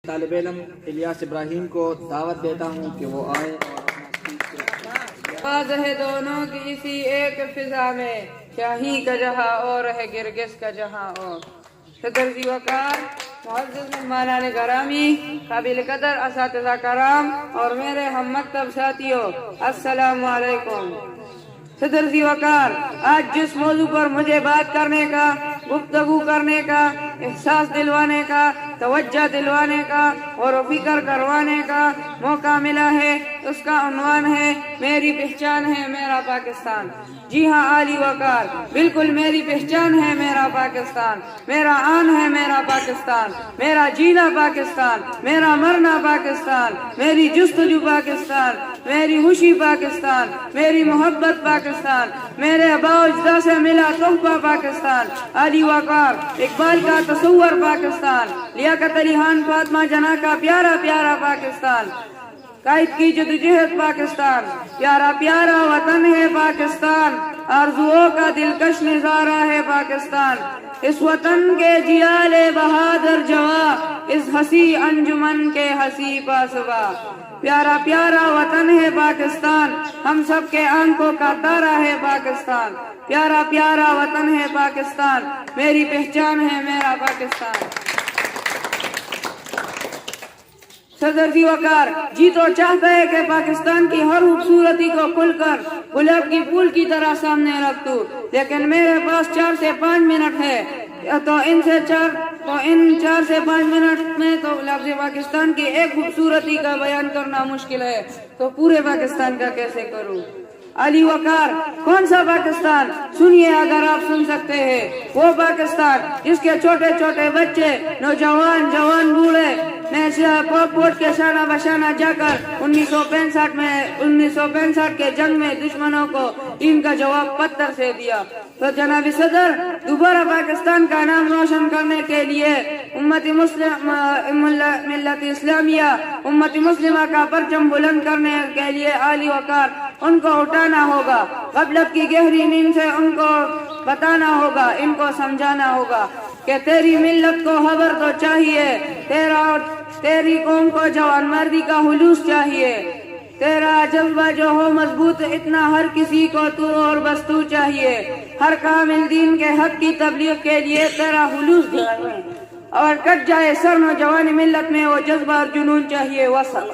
طالب علم الیاس ابراہیم کو دعوت دیتا ہوں کہ وہ آئے آواز ہے دونوں کی اسی ایک فضا میں، شاہی کا جہاں اور ہے گرگس کا جہاں اور۔ صدر ذی وقار، معزز مہمانان گرامی، قابل قدر اساتذہ کرام اور میرے ہم مکتب ساتھیوں، السلام علیکم۔ صدر ذی وقار، آج جس موضوع پر مجھے بات کرنے کا، گفتگو کرنے کا، احساس دلوانے کا، توجہ دلوانے کا اور فکر کروانے کا موقع ملا ہے، اس کا عنوان ہے میری پہچان ہے میرا پاکستان۔ جی ہاں عالی وقار، بالکل میری پہچان ہے میرا پاکستان، میرا آن ہے میرا پاکستان، میرا جینا پاکستان، میرا مرنا پاکستان، میری جستجو پاکستان، میری خوشی پاکستان، میری محبت پاکستان، میرے آباء و اجداد سے ملا تحفہ پاکستان۔ عالی وقار، اقبال کا تصور پاکستان، لیاقت علی خان فاطمہ جناح کا پیارا پیارا پاکستان، قائد کی جدوجہد پاکستان، پیارا پیارا وطن ہے پاکستان، آرزوؤں کا دلکش نظارہ ہے پاکستان۔ اس وطن کے جیال بہادر جواں، اس ہنسی انجمن کے ہنسی پاسبا۔ پیارا پیارا وطن ہے پاکستان، ہم سب کے آنکھوں کا تارا ہے پاکستان۔ پیارا پیارا وطن ہے پاکستان، میری پہچان ہے میرا پاکستان۔ صدر ذی وقار، جی تو چاہتا ہے کہ پاکستان کی ہر خوبصورتی کو کھل کر گلاب کی پھول کی طرح سامنے رکھ دوں، لیکن میرے پاس 4 سے 5 منٹ ہے، تو ان 4 سے 5 منٹ میں تو لفظ پاکستان کی ایک خوبصورتی کا بیان کرنا مشکل ہے، تو پورے پاکستان کا کیسے کروں؟ علی وقار، کون سا پاکستان؟ سنیے اگر آپ سن سکتے ہیں، وہ پاکستان جس کے چھوٹے چھوٹے بچے، نوجوان، جوان، بوڑھے نے پوٹ کے شانہ بشانہ جا کر 1965 کے جنگ میں دشمنوں کو ان کا جواب پتھر سے دیا۔ تو جناب صدر، دوبارہ پاکستان کا نام روشن کرنے کے لیے ملت اسلامیہ، امت مسلمہ کا پرچم بلند کرنے کے لیے عالی وقار ان کو اٹھانا ہوگا، غفلت کی گہری نیند سے ان کو بتانا ہوگا، ان کو سمجھانا ہوگا کہ تیری ملت کو خبر تو چاہیے، تیری قوم کو جوان مردی کا خلوص چاہیے، تیرا جذبہ جو ہو مضبوط اتنا ہر کسی کو تو اور بس تو چاہیے، ہر کامل دین کے حق کی تبلیغ کے لیے تیرا خلوص چاہیے، اور کٹ جائے سر نوجوان ملت میں وہ جذبہ اور جنون چاہیے۔ وصل